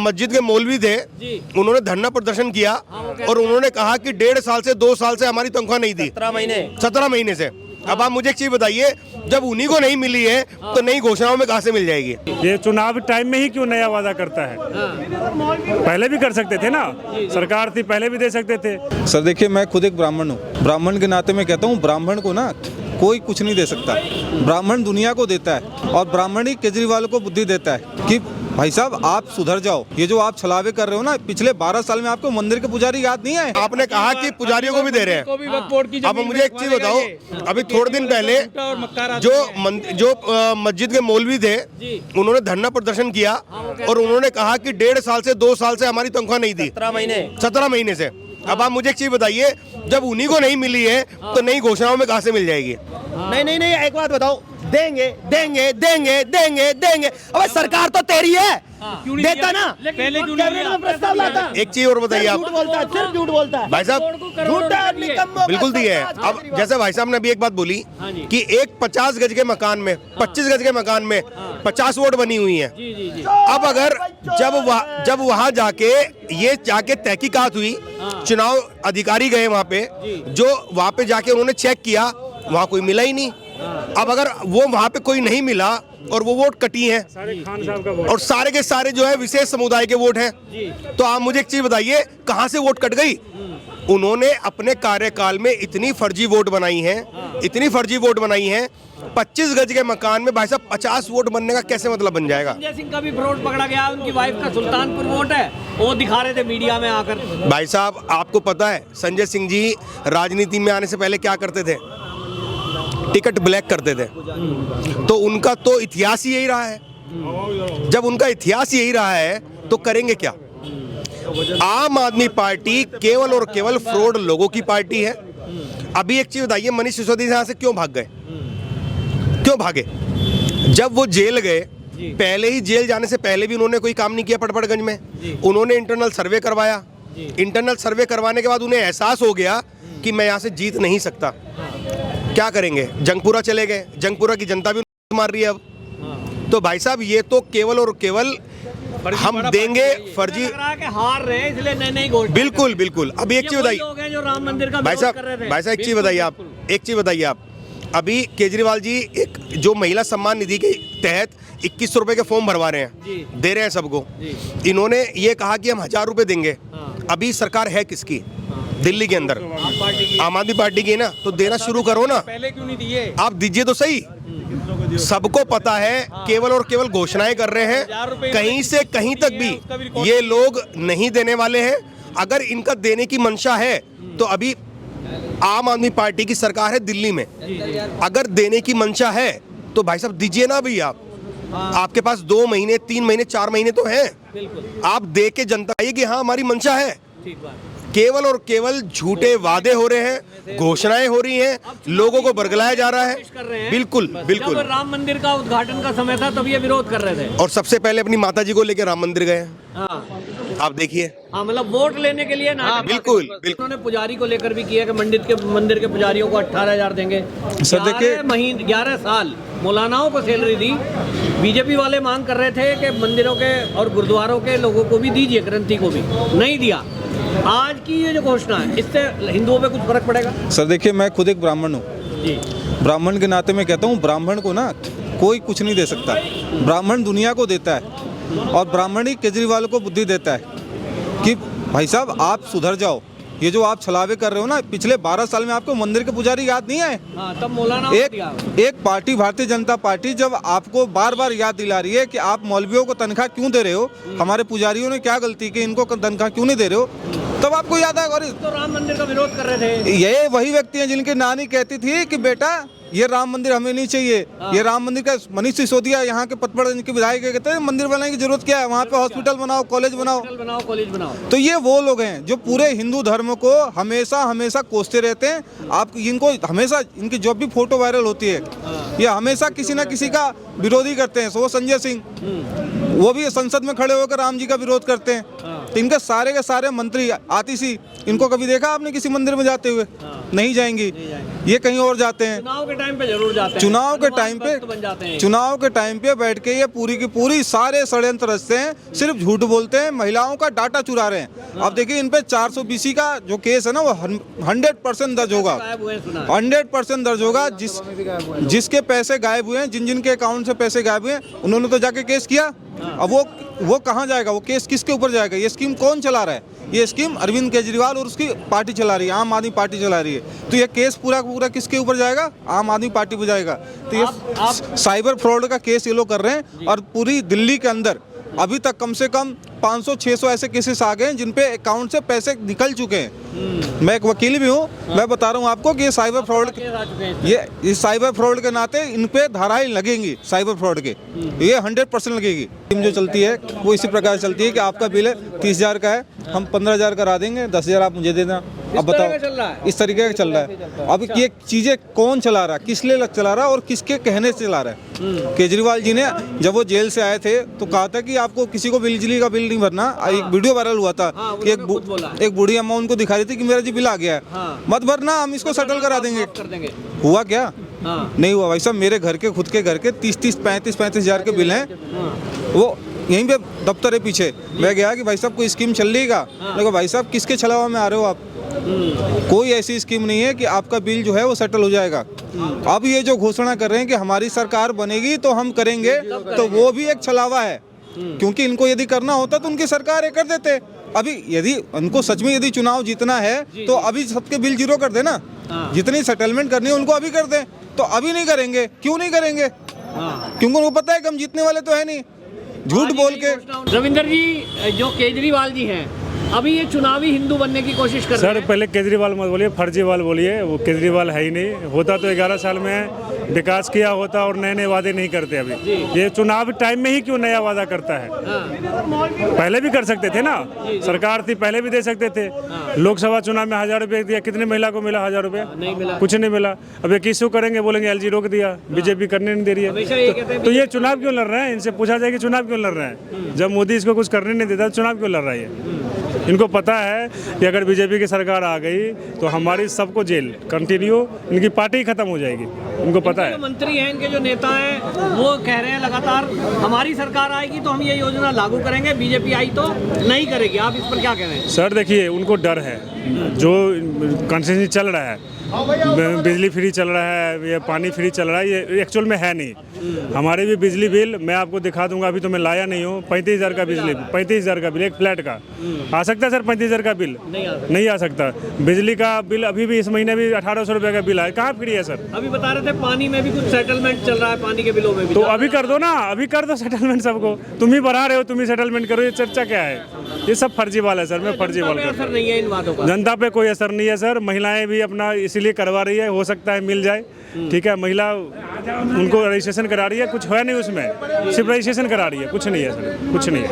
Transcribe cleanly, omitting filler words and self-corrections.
मस्जिद के मौलवी थे, उन्होंने धरना प्रदर्शन किया और उन्होंने कहा कि 1.5 साल से 2 साल से हमारी तनख्वाह नहीं दी, 17 महीने से। अब आप मुझे एक चीज बताइए, जब उन्हीं को नहीं मिली है तो नई घोषणाओं में कहां से मिल जाएगी? ये चुनाव टाइम में ही क्यों नया वादा करता है? पहले भी कर सकते थे ना, सरकार थी पहले भी दे सकते थे। सर देखिए, मैं खुद एक ब्राह्मण हूँ, ब्राह्मण के नाते मैं कहता हूँ ब्राह्मण को ना कोई कुछ नहीं दे सकता। ब्राह्मण दुनिया को देता है और ब्राह्मण ही केजरीवाल को बुद्धि देता है कि भाई साहब आप सुधर जाओ। ये जो आप छलावे कर रहे हो ना, पिछले 12 साल में आपको मंदिर के पुजारी याद नहीं है? आपने कहा कि पुजारियों को भी दे रहे हैं। अब मुझे एक चीज बताओ, अभी थोड़े दिन पहले जो मस्जिद के मौलवी थे, उन्होंने धरना प्रदर्शन किया और उन्होंने कहा कि 1.5 साल से 2 साल से हमारी तनख्वाह नहीं दी, 17 महीने से। अब आप मुझे एक चीज बताइए, जब उन्हीं को नहीं मिली है तो नई घोषणाओं में कहां से मिल जाएगी? नहीं, एक बात बताओ, देंगे देंगे देंगे देंगे देंगे। अब सरकार तो तेरी है, देता ना, पहले क्यों नहीं प्रस्ताव लाता? एक चीज और बताइए, आप झूठ बोलता है, सिर्फ झूठ बोलता है भाई साहब, बिल्कुल दिए है। अब जैसे भाई साहब ने अभी एक बात बोली कि एक 50 गज के मकान में, 25 गज के मकान में 50 वोट बनी हुई है। अब अगर जब वहां जाके ये जाके तहकीकात हुई, चुनाव अधिकारी गए वहां पे, जो वहां पे जाके उन्होंने चेक किया, वहां कोई मिला ही नहीं। अब अगर वो वहां पे कोई नहीं मिला और वो वोट कटी हैं खान साहब का वोट, और सारे के सारे जो है विशेष समुदाय के वोट हैं, तो आप मुझे एक चीज बताइए, कहां से वोट कट गई? उन्होंने अपने कार्यकाल में इतनी फर्जी वोट बनाई हैं, इतनी फर्जी वोट बनाई हैं। 25 गज के मकान में भाई साहब 50 वोट बनने का कैसे मतलब बन जाएगा? संजय सिंह का भी फ्रॉड पकड़ा गया, उनकी वाइफ का सुल्तानपुर वोट है, वो दिखा रहे थे मीडिया में आकर। भाई साहब, आपको पता है संजय सिंह जी राजनीति में आने से पहले क्या करते थे? टिकट ब्लैक करते थे। तो उनका तो इतिहास ही यही रहा है। जब उनका इतिहास यही रहा है तो करेंगे क्या? आम आदमी पार्टी केवल और केवल फ्रॉड लोगों की पार्टी है। अभी एक चीज बताइए, मनीष सिसोदिया यहाँ से क्यों भाग गए? क्यों भागे? जब वो जेल गए, पहले ही जेल जाने से पहले भी उन्होंने कोई काम नहीं किया पटपड़गंज में। उन्होंने इंटरनल सर्वे करवाया। इंटरनल सर्वे करवाने के बाद उन्हें एहसास हो गया कि मैं यहाँ से जीत नहीं सकता। क्या करेंगे? जंगपुरा चले गए। जंगपुरा की जनता भी मार रही है अब। तो भाई साहब, ये तो केवल और केवल हम देंगे फर्जी, हार रहे हैं इसलिए नहीं घोषणा। बिल्कुल बिल्कुल। अभी एक चीज बताइए जो राम मंदिर का भाई साहब, एक चीज बताइए आप, एक चीज बताइए आप, अभी केजरीवाल जी एक जो महिला सम्मान निधि के तहत 2100 रुपए के फॉर्म भरवा रहे हैं, दे रहे हैं सबको। इन्होंने ये कहा कि हम 1000 रुपए देंगे। अभी सरकार है किसकी? दिल्ली के अंदर आम आदमी पार्टी की ना, तो देना शुरू करो ना। पहले क्यों नहीं दिए? आप दीजिए तो सही। सबको पता है, केवल और केवल घोषणाएं कर रहे हैं, कहीं से कहीं तक भी ये लोग नहीं देने वाले हैं। अगर इनका देने की मंशा है तो अभी आम आदमी पार्टी की सरकार है दिल्ली में, अगर देने की मंशा है तो भाई साहब दीजिए ना भैया। आपके पास 2 महीने 3 महीने 4 महीने तो हैं, आप दे के जनता कि हाँ हमारी मंशा है। केवल और केवल झूठे वादे हो रहे हैं, घोषणाएं हो रही हैं, लोगों को बरगलाया जा रहा है। बिल्कुल बिल्कुल। जब राम मंदिर का उद्घाटन का समय था तब ये विरोध कर रहे थे, और सबसे पहले अपनी माता जी को लेकर राम मंदिर गए। आप देखिए, हाँ, मतलब वोट लेने के लिए ना। बिल्कुल बिल्कुल। उन्होंने पुजारी को लेकर भी किया कि मंदिर के पुजारियों को 18,000 देंगे। सर देखिए, 11 साल मौलानाओं को सैलरी दी। बीजेपी वाले मांग कर रहे थे कि मंदिरों के और गुरुद्वारों के लोगों को भी दीजिए, ग्रंथी को भी नहीं दिया। आज की ये जो घोषणा है, इससे हिंदुओं पे कुछ फर्क पड़ेगा? सर देखिए, मैं खुद एक ब्राह्मण हूँ, ब्राह्मण के नाते मैं कहता हूँ ब्राह्मण को ना कोई कुछ नहीं दे सकता। ब्राह्मण दुनिया को देता है और ब्राह्मण ही केजरीवाल को बुद्धि देता है कि भाई साहब आप सुधर जाओ। ये जो आप छलावे कर रहे हो ना, पिछले 12 साल में आपको मंदिर के पुजारी याद नहीं आए? तब मौलाना एक पार्टी, भारतीय जनता पार्टी, जब आपको बार बार याद दिला रही है कि आप मौलवियों को तनख्वाह क्यों दे रहे हो, हमारे पुजारियों ने क्या गलती की, इनको तनख्वाह क्यों नहीं दे रहे हो, तब आपको याद आएगा। और तो राम मंदिर का विरोध कर रहे थे। ये वही व्यक्ति हैं जिनकी नानी कहती थी कि बेटा ये राम मंदिर हमें नहीं चाहिए। ये राम मंदिर का मनीष सिसोदिया यहाँ के पटपड़गंज के विधायक कहते हैं मंदिर बनाने की जरूरत क्या है, वहाँ पे हॉस्पिटल बनाओ, कॉलेज बनाओ, कॉलेज बनाओ। तो ये वो लोग हैं जो पूरे हिंदू धर्म को हमेशा हमेशा कोसते रहते हैं। आप इनको हमेशा, इनकी जब भी फोटो वायरल होती है, ये हमेशा किसी ना किसी का विरोधी करते हैं। सो संजय सिंह, वो भी संसद में खड़े होकर राम जी का विरोध करते हैं। तो इनके सारे के सारे मंत्री, आतिशी, इनको कभी देखा आपने किसी मंदिर में जाते हुए? नहीं जाएंगी। ये कहीं और जाते हैं। चुनाव के टाइम पे जरूर जाते हैं, चुनाव के टाइम अनुमान बन जाते हैं। पे चुनाव के टाइम पे बैठ के ये पूरी की पूरी सारे षड्यंत्र रचते हैं, सिर्फ झूठ बोलते हैं, महिलाओं का डाटा चुरा रहे हैं। अब देखिए इन पे 420 का जो केस है ना वो 100% दर्ज होगा, गायब हुए सुना है। 100% दर्ज होगा। जिसके पैसे गायब हुए हैं, जिन जिन के अकाउंट से पैसे गायब हुए हैं, उन्होंने तो जाके केस किया। अब वो कहाँ जाएगा, वो केस किसके ऊपर जाएगा? ये स्कीम कौन चला रहा है? ये स्कीम अरविंद केजरीवाल और उसकी पार्टी चला रही है, आम आदमी पार्टी चला रही है। तो ये केस पूरा पूरा किसके ऊपर जाएगा? आम आदमी पार्टी पर जाएगा। तो ये साइबर फ्रॉड का केस ये लोग कर रहे हैं। और पूरी दिल्ली के अंदर अभी तक कम से कम 500-600 ऐसे केसेस आ गए हैं जिन पे अकाउंट से पैसे निकल चुके हैं। मैं एक वकील भी हूँ, मैं बता रहा हूँ आपको कि ये साइबर फ्रॉड, ये साइबर फ्रॉड के नाते इन पे धाराएं लगेंगी साइबर फ्रॉड के, ये 100% लगेगी। स्कीम जो चलती है वो इसी प्रकार चलती है कि आपका बिल है 30,000 का है, हम 15,000 करा देंगे, 10,000 आप मुझे दे देना। अब बताओ, इस तरीके का चल रहा है। अब ये चीज़ें कौन चला रहा है, किस लिए चला रहा है और किसके कहने से चला रहा है? केजरीवाल जी ने जब वो जेल से आए थे तो कहा था कि आपको किसी को बिजली का बिल नहीं भरना। एक वीडियो वायरल हुआ था कि एक बूढ़ी अम्मा उनको दिखा रही थी कि मेरा जी बिल आ गया है, मत भरना, हम इसको सेटल करा देंगे। हुआ क्या? नहीं हुआ भाई साहब। मेरे घर के खुद के घर के 30-30, 35,000 के बिल हैं, वो यहीं पे दफ्तर है पीछे। मैं गया कि भाई साहब कोई स्कीम चल रही है? देखो भाई साहब किसके छलावा में आ रहे हो आप? कोई ऐसी स्कीम नहीं है कि आपका बिल जो है वो सेटल हो जाएगा। अब ये जो घोषणा कर रहे हैं कि हमारी सरकार बनेगी तो हम करेंगे, तो वो भी एक छलावा है। क्योंकि इनको यदि करना होता तो उनकी सरकार ये कर देते। अभी यदि उनको सच में यदि चुनाव जीतना है तो अभी सबके बिल जीरो कर देना, जितनी सेटलमेंट करनी है उनको अभी कर दें। तो अभी नहीं करेंगे, क्यों नहीं करेंगे? क्योंकि उनको पता है कि हम जीतने वाले तो है नहीं, झूठ बोल के। रविंदर जी, जो केजरीवाल जी हैं अभी ये चुनावी हिंदू बनने की कोशिश कर रहे हैं। सर पहले केजरीवाल मत बोलिए, फर्जीवाल बोलिए। वो केजरीवाल है ही नहीं। होता तो 11 साल में विकास किया होता और नए नए वादे नहीं करते। अभी ये चुनाव टाइम में ही क्यों नया वादा करता है? पहले भी कर सकते थे ना, सरकार थी पहले भी दे सकते थे। लोकसभा चुनाव में 1,000 रुपये दिया, कितने महिला को मिला 1,000 रुपये? नहीं मिला, कुछ नहीं मिला। अब ये किसको करेंगे? बोलेंगे एलजी रोक दिया, बीजेपी करने नहीं दे रही है। तो ये चुनाव क्यों लड़ रहे हैं? इनसे पूछा जाए कि चुनाव क्यों लड़ रहे हैं? जब मोदी इसको कुछ करने नहीं देता चुनाव क्यों लड़ रहा है? इनको पता है कि अगर बीजेपी की सरकार आ गई तो हमारी सबको जेल कंटिन्यू, इनकी पार्टी खत्म हो जाएगी। इनको पता है। मंत्री हैं, इनके जो नेता हैं वो कह रहे हैं लगातार हमारी सरकार आएगी तो हम ये योजना लागू करेंगे, बीजेपी आई तो नहीं करेगी। आप इस पर क्या कह रहे हैं? सर देखिए, उनको डर है। जो कंसेशन चल रहा है, बिजली फ्री चल रहा है, ये पानी फ्री चल रहा है, ये एक्चुअल में है नहीं। हमारे भी बिजली बिल मैं आपको दिखा दूंगा, अभी तो मैं लाया नहीं हूँ। 35,000 का बिजली, 35,000 का बिल एक फ्लैट का आ सकता है सर? 35,000 का बिल नहीं आ सकता। बिजली का बिल अभी भी इस महीने भी 1,800 रुपये का बिल आया, कहाँ फ्री है सर? अभी बता रहे थे पानी में भी कुछ सेटलमेंट चल रहा है, पानी के बिलों में भी। तो अभी कर दो ना, अभी कर दो सेटलमेंट सबको। तुम ही बढ़ा रहे हो, तुम ही सेटलमेंट करो। ये चर्चा क्या है? ये सब फर्जी वाला है सर। मैं फर्जी वाला असर नहीं है इन बातों का। जनता पे कोई असर नहीं है सर। महिलाएं भी अपना इसीलिए करवा रही है, हो सकता है मिल जाए। ठीक है, महिला उनको रजिस्ट्रेशन करा रही है, कुछ है नहीं उसमें, सिर्फ रजिस्ट्रेशन करा रही है, कुछ नहीं है सर, कुछ नहीं है।